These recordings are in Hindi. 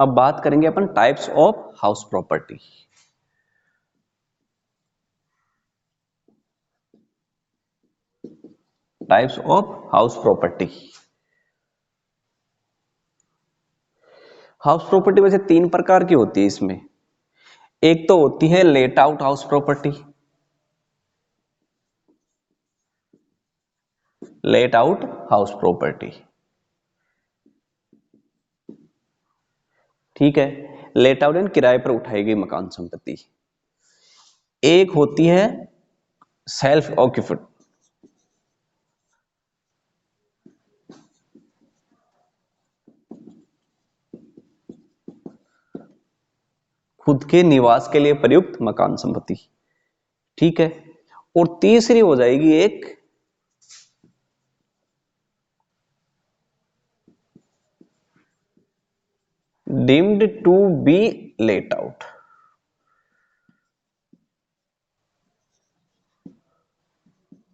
अब बात करेंगे अपन types of house property. Types of house property. House property वैसे तीन प्रकार की होती है इसमें। एक तो होती है late out house property. Late out house property, ठीक है। लेट आउट यानी किराए पर उठाई गई मकान संपत्ति। एक होती है सेल्फ ऑक्यूपिड। खुद के निवास के लिए प्रयुक्त मकान संपत्ति, ठीक है। और तीसरी हो जाएगी एक deemed to be let out.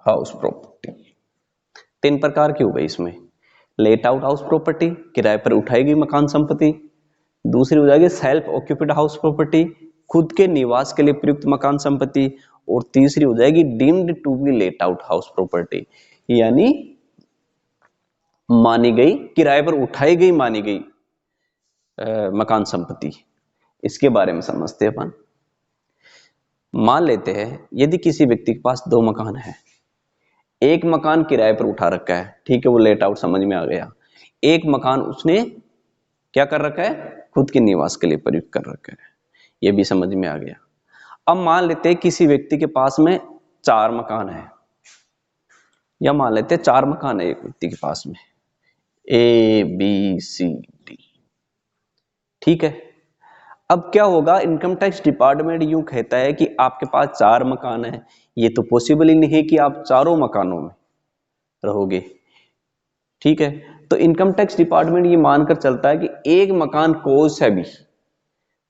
House property तीन प्रकार की हो गई इसमें। लेट आउट हाउस प्रॉपर्टी, किराए पर उठाई गई मकान संपत्ति। दूसरी हो जाएगी सेल्फ ऑक्यूपिड हाउस प्रॉपर्टी, खुद के निवास के लिए प्रयुक्त मकान संपत्ति। और तीसरी हो जाएगी deemed to be let out house property, यानी मानी गई, किराए पर उठाई गई मानी गई मकान संपत्ति। इसके बारे में समझते हैं अपन। मान लेते हैं यदि किसी व्यक्ति के पास दो मकान है, एक मकान किराए पर उठा रखा है, ठीक है, वो लेट आउट समझ में आ गया। एक मकान उसने क्या कर रखा है, खुद के निवास के लिए प्रयुक्त कर रखा है, ये भी समझ में आ गया। अब मान लेते हैं किसी व्यक्ति के पास में चार मकान है, या मान लेते हैं चार मकान है एक व्यक्ति के पास में, ए बी सी डी, ठीक है। अब क्या होगा, इनकम टैक्स डिपार्टमेंट यूं कहता है कि आपके पास चार मकान है, ये तो पॉसिबल ही नहीं है कि आप चारों मकानों में रहोगे, ठीक है। तो इनकम टैक्स डिपार्टमेंट ये मानकर चलता है कि एक मकान कोई सा भी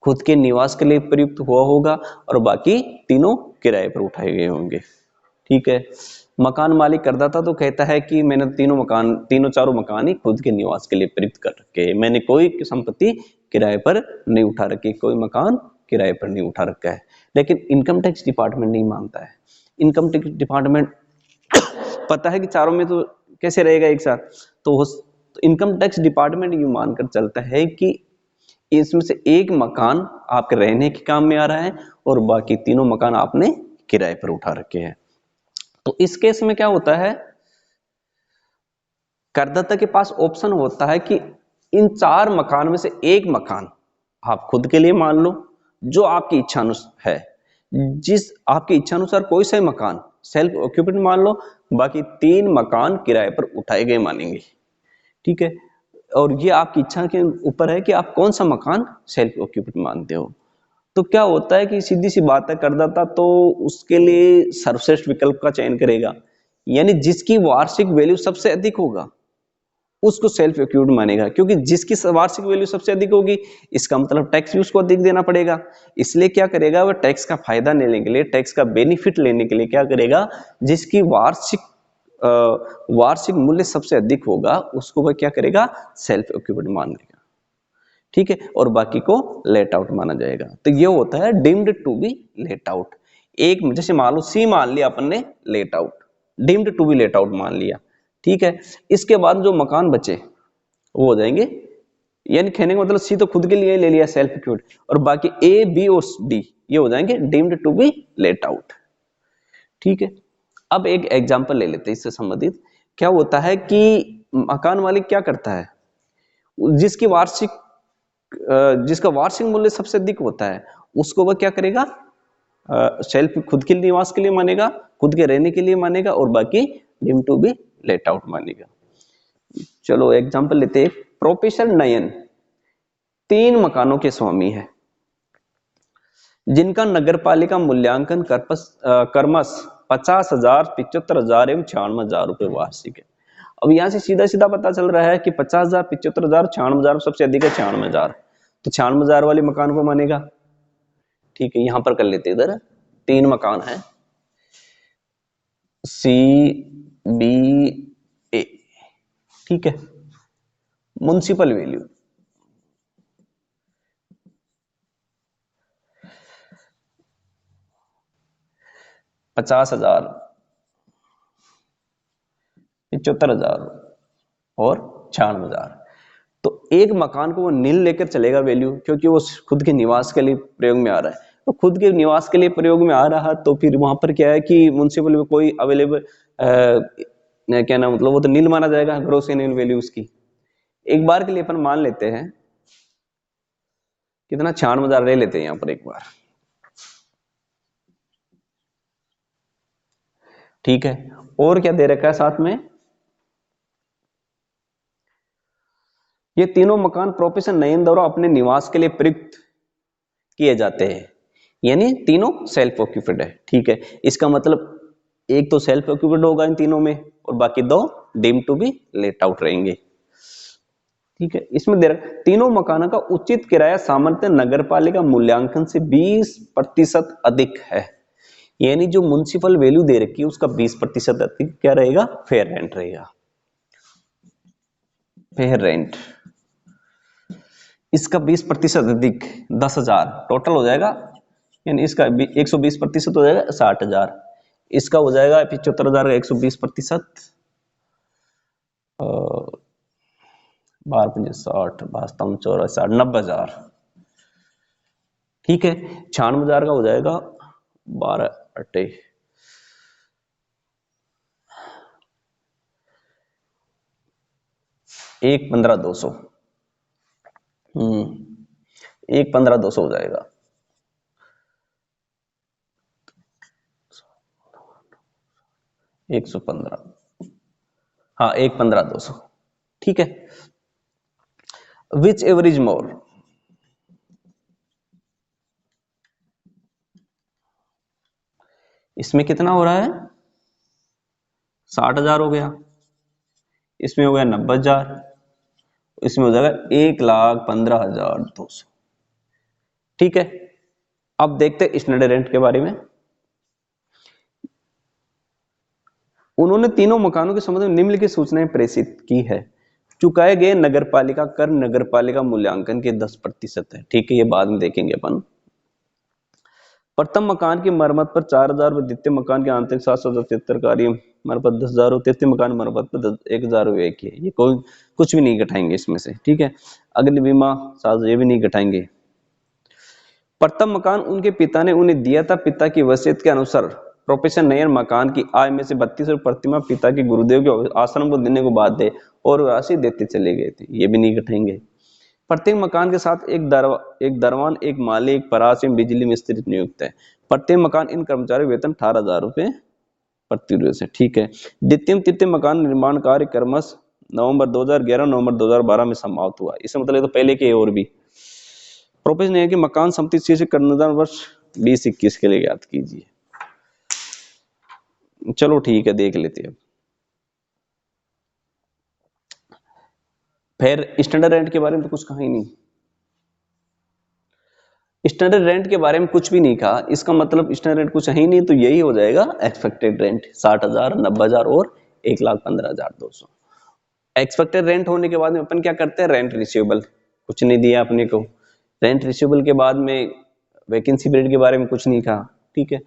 खुद के निवास के लिए प्रयुक्त हुआ होगा और बाकी तीनों किराए पर उठाए गए होंगे, ठीक है। मकान मालिक करदाता तो कहता है कि मैंने तीनों चारों मकान ही खुद के निवास के लिए प्रयुक्त कर रखे, मैंने कोई संपत्ति किराए पर नहीं उठा रखी, कोई मकान किराए पर नहीं उठा रखा है। लेकिन इनकम टैक्स डिपार्टमेंट नहीं मानता है। इनकम टैक्स डिपार्टमेंट पता है कि चारों में तो कैसे रहेगा एक साथ, तो इनकम टैक्स डिपार्टमेंट ये मानकर चलता है कि इसमें से एक मकान आपके रहने के काम में आ रहा है और बाकी तीनों मकान आपने किराए पर उठा रखे हैं। तो इस केस में क्या होता है, करदाता के पास ऑप्शन होता है कि इन चार मकान में से एक मकान आप खुद के लिए मान लो, जो आपकी इच्छा अनुसार है, जिस आपकी इच्छा अनुसार कोई सा मकान सेल्फ ऑक्यूपिड मान लो, बाकी तीन मकान किराए पर उठाए गए मानेंगे, ठीक है। और ये आपकी इच्छा के ऊपर है कि आप कौन सा मकान सेल्फ ऑक्यूपिड मानते हो। तो क्या होता है कि सीधी सी बात है, करदाता तो उसके लिए सर्वश्रेष्ठ विकल्प का चयन करेगा, यानी जिसकी वार्षिक वैल्यू सबसे अधिक होगा उसको सेल्फ एक्यूर्ड मानेगा, क्योंकि जिसकी वार्षिक वैल्यू सबसे अधिक होगी इसका मतलब टैक्स भी उसको अधिक देना पड़ेगा। इसलिए क्या करेगा, वह टैक्स का फायदा लेने के लिए, टैक्स का बेनिफिट लेने के लिए क्या करेगा, जिसकी वार्षिक मूल्य सबसे अधिक होगा उसको वह क्या करेगा, सेल्फ एक्यूर्ड मान लेगा, ठीक है। और बाकी को लेट आउट माना जाएगा। तो ये होता है deemed to be let out. एक जैसे मान लो सी मान लिया अपन ने let out, deemed to be let out मान लिया, ठीक है। इसके बाद जो मकान बचे वो हो जाएंगे, यानी कहने का मतलब सी तो खुद के लिए ले लिया सेल्फ एक्यूर्ड, और बाकी ए बी और डी ये हो जाएंगे deemed to be let out, ठीक है। अब एक एग्जांपल ले लेते हैं इससे संबंधित। क्या होता है कि मकान मालिक क्या करता है, जिसकी जिसका वार्षिक मूल्य सबसे अधिक होता है उसको वह क्या करेगा, सेल्फ खुद के निवास के लिए मानेगा, खुद के रहने के लिए मानेगा, और बाकी deem to be let out मानेगा। चलो एग्जांपल लेते हैं। प्रोफेसर नयन तीन मकानों के स्वामी है, जिनका नगरपालिका मूल्यांकन क्रमश 50,000, 75,000 एवं 96,000 रुपए वार्षिक है। अब यहां से सीधा सीधा पता चल रहा है कि 50,000, 75,000, 96,000 सबसे अधिक है 96,000, तो 96,000 वाले मकान को मानेगा, ठीक है। यहां पर कर लेते इधर तीन मकान है सी बी ए, ठीक है। म्युनिसिपल वैल्यू 50,000, 75,000 और 96,000। तो एक मकान को वो नील लेकर चलेगा वैल्यू, क्योंकि वो खुद के निवास के लिए प्रयोग में आ रहा है। तो खुद के निवास के लिए प्रयोग में आ रहा, तो फिर वहां पर क्या है कि म्युनिसिपल में कोई अवेलेबल क्या ना, मतलब वो तो नील माना जाएगा, ग्रॉस एनुअल वैल्यू उसकी। एक बार के लिए अपन मान लेते हैं कितना, 96,000 ले लेते हैं यहां पर एक बार, ठीक है। और क्या दे रखा है साथ में, ये तीनों मकान प्रोफेसर नयन द्वारा अपने निवास के लिए प्रयुक्त किए जाते हैं, यानी तीनों सेल्फ ऑक्यूपिड है, ठीक है। इसका मतलब एक तो सेल्फ ऑक्यूपिड होगा इन तीनों में, और बाकी दो deem to be let out रहेंगे, ठीक है। इसमें दे रहा तीनों मकानों का उचित किराया सामान्य नगरपालिका मूल्यांकन से 20% अधिक है, यानी जो म्युनिसिपल वैल्यू दे रखी है उसका 20% अधिक क्या रहेगा, फेयर रेंट रहेगा, फेयर रेंट। इसका 20% अधिक 10,000 टोटल हो जाएगा, यानी इसका 120% हो जाएगा 60,000, इसका हो जाएगा 75,000 का 120%, 12×5 = 60, 62×4 = 90,000, ठीक है। 96,000 का हो जाएगा 12 × 1,15,200, 1,15,200 हो जाएगा, 115, हाँ 1,15,200, ठीक है। विच एवरेज मोर, इसमें कितना हो रहा है, 60,000 हो गया, इसमें हो गया 90,000, इसमें हो जाएगा 1,15,200, ठीक है। अब देखते हैं स्टैंडर्ड रेंट के बारे में। उन्होंने तीनों मकानों के संबंध में निम्नलिखित सूचनाएं प्रेषित की है। चुकाए गए नगरपालिका कर नगरपालिका मूल्यांकन के 10% है, ठीक है, ये बाद में देखेंगे अपन। प्रथम मकान की मरम्मत पर 4,000 रुपये, द्वितीय मकान के आंतरिक 773 कार्य मरम्मत 10,000 रुपये, तृतीय मकान मरम्मत पर 1,000 रुपये की है, ये कोई कुछ भी नहीं घटाएंगे इसमें से, ठीक है। अग्नि बीमा 700 ये भी नहीं घटाएंगे। प्रथम मकान उनके पिता ने उन्हें दिया था, पिता की वसीयत के अनुसार प्रोफेसर नयन मकान की आय में से 32 रुपये प्रतिमाह पिता के गुरुदेव के आश्रम को देने को बाद दे और राशि देते चले गए थे, ये भी नहीं घटाएंगे। प्रत्येक मकान के साथ एक दरवान, एक माली, एक परासी, बिजली मिस्त्री नियुक्त है। प्रत्येक मकान इन कर्मचारी वेतन 18,000 रुपये प्रति वर्ष है, ठीक है। द्वितीय तृतीय मकान निर्माण कार्य क्रमश नवंबर 2011 नवंबर 2012 में समाप्त हुआ, इसका मतलब तो पहले के और भी। प्रोफेसर ने कि मकान संपत्ति शीर्षक अनुदान वर्ष 2021 के लिए याद कीजिए, चलो ठीक है देख लेते हैं। फिर स्टैंडर्ड रेंट के बारे में तो कुछ कहा ही नहीं, स्टैंडर्ड रेंट के बारे में कुछ भी नहीं कहा, इसका मतलब स्टैंडर्ड रेंट कुछ है ही नहीं, तो यही हो जाएगा एक्सपेक्टेड रेंट 60,000, 90,000 और 1,15,200। एक्सपेक्टेड रेंट होने के बाद में अपन क्या करते हैं, रेंट रिसीवेबल, कुछ नहीं दिया अपने को, रेंट रिसीवेबल के बाद में वैकेंसी पीरियड के बारे में कुछ नहीं कहा, ठीक है।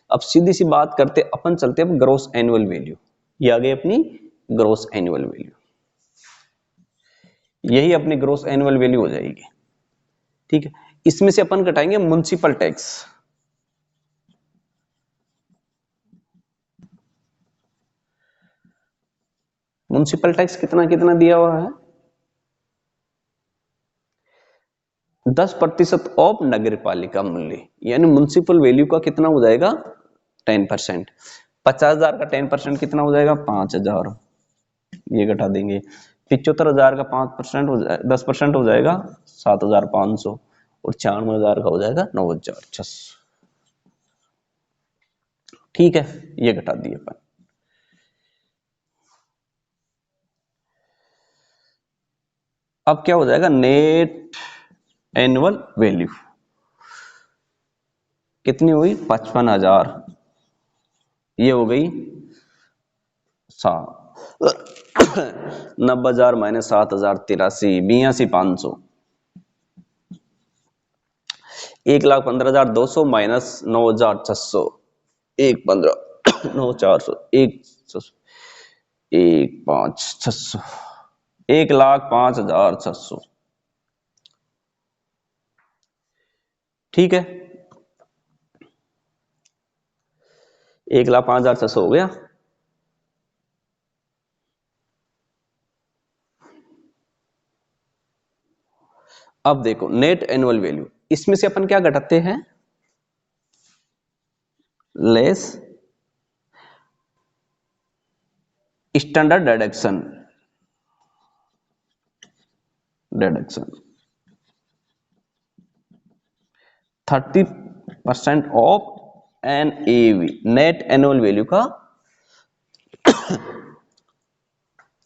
अब सीधी सी बात करते अपन, चलते हैं ग्रॉस एनुअल वैल्यू, ये आ गई अपनी ग्रॉस एनुअल वैल्यू, यही अपनी ग्रॉस एनुअल वैल्यू हो जाएगी, ठीक है। इसमें से अपन घटाएंगे म्युनिसिपल टैक्स, म्युनिसिपल टैक्स कितना कितना दिया हुआ है, 10% ऑफ नगरपालिका मूल्य, यानी म्युनिसिपल वैल्यू का कितना हो जाएगा 10%। 50,000 का 10% कितना हो जाएगा 5,000, ये घटा देंगे। 75,000 का 5% हो जाएगा, 10% हो जाएगा 7,500, और 96,000 का हो जाएगा 9,600, ठीक है, ये घटा दिए अपन। अब क्या हो जाएगा, नेट एनुअल वैल्यू कितनी हुई 55,000, ये हो गई 90,000 माइनस 7,000 83, 82,500, 1,15,200 माइनस 9,600, 1,15,000 9 400 1 5 600 1,05,600। ठीक है, 1,05,600 हो गया। अब देखो नेट एनुअल वैल्यू, इसमें से अपन क्या घटाते हैं, less standard deduction 30% of NAV, net annual value का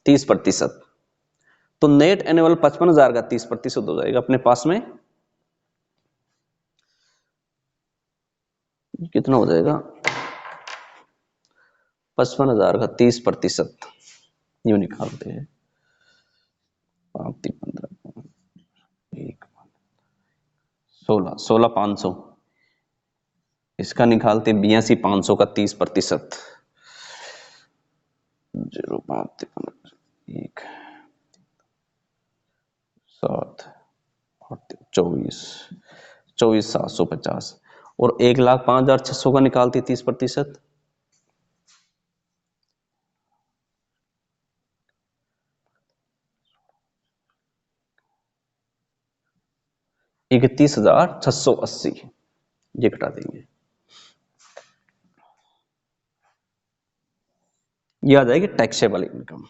30%। तो नेट एनुअल 55,000 का 30% हो जाएगा अपने पास में, कितना हो जाएगा, 55,000 का 30%, यूं निकालते हैं, 15 1 16,500, इसका निकालते 82,500 का 30%, 0 5 1 7 24,750 और 1,05,600 का निकालते 30%, 31,680, ये घटा देंगे, ये आ जाएगी टैक्सेबल इनकम।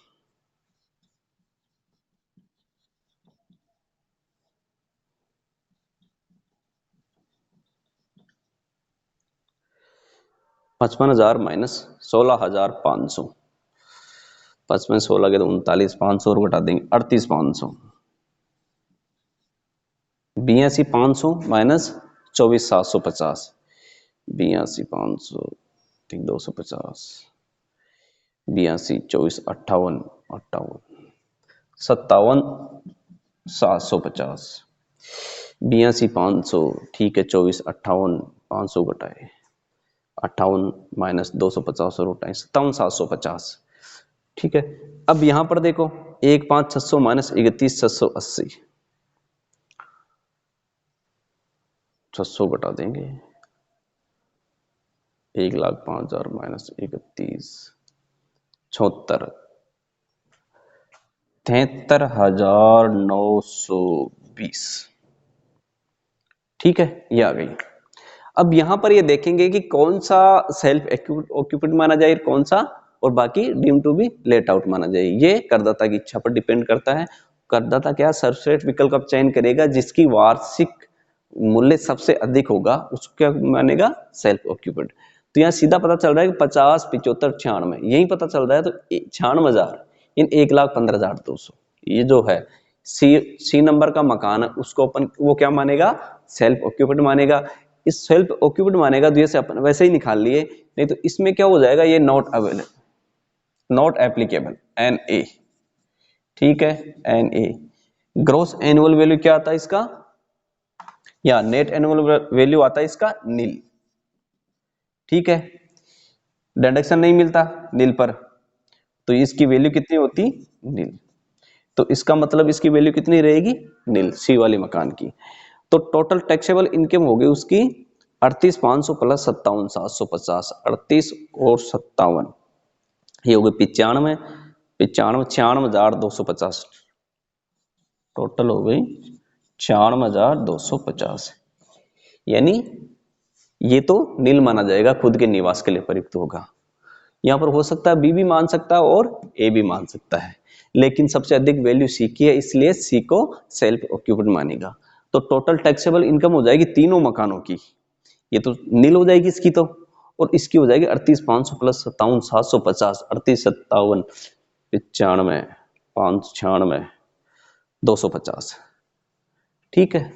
$55,000 माइनस 16,500, 55 16 के तो 39,500 और घटा देंगे 38,500, 82,500 माइनस 24,750, 82,500 250, 82 24 58 57,750, 82,500, ठीक है, 24 58 500 घटाए 58 माइनस 250 और उठाए 57,750। ठीक है, अब यहां पर देखो 1,5,600 माइनस 31,680, 600 घटा देंगे, 1,05,000 माइनस 31 76 73,920। ठीक है, ये आ गई। अब यहां पर ये देखेंगे कि कौन सा सेल्फ ऑक्यूपेड माना जाए, कौन सा और बाकी deem to be let out माना जाए। ये करदाता की इच्छा पर डिपेंड करता है। करदाता क्या सर्वश्रेष्ठ विकल्प का चयन करेगा, जिसकी वार्षिक मूल्य सबसे अधिक होगा उसको क्या मानेगा, सेल्फ ऑक्यूपेड। तो यहाँ सीधा पता चल रहा है कि 50 75 96 यही पता चल रहा है, तो 96,000 इन 1,15,200 ये जो है सी नंबर का मकान है, उसको अपन वो क्या मानेगा, सेल्फ ऑक्यूपेड मानेगा। इस सेल्फ ऑक्यूपेड मानेगा तो ये से अपन वैसे ही निकाल लिए, नहीं तो इसमें क्या हो जाएगा, ये not available, not applicable, NA। ठीक है, NA। ग्रोस एनुअल वैल्यू क्या आता है इसका, या नेट एनुअल वैल्यू आता है इसका नील। ठीक है, डिडक्शन नहीं मिलता नील पर, तो इसकी वैल्यू कितनी होती, नील। तो इसका मतलब इसकी वैल्यू कितनी रहेगी, नील, सी वाले मकान की। तो टोटल टैक्सेबल इनकम होगी उसकी 38,500 प्लस 57,750, 38 और 57, ये हो गई 95 96,250, टोटल हो गई 96,250। यानी ये तो नील माना जाएगा, खुद के निवास के लिए प्रयुक्त होगा। यहां पर हो सकता है बी भी मान सकता है और ए भी मान सकता है, लेकिन सबसे अधिक वैल्यू सी की है, इसलिए सी को सेल्फ ऑक्यूपेड मानेगा। तो टोटल टैक्सेबल इनकम हो जाएगी तीनों मकानों की, ये तो नील हो जाएगी इसकी तो, और इसकी हो जाएगी 38,500 प्लस 57,750, 38 57 95 596 250। ठीक है,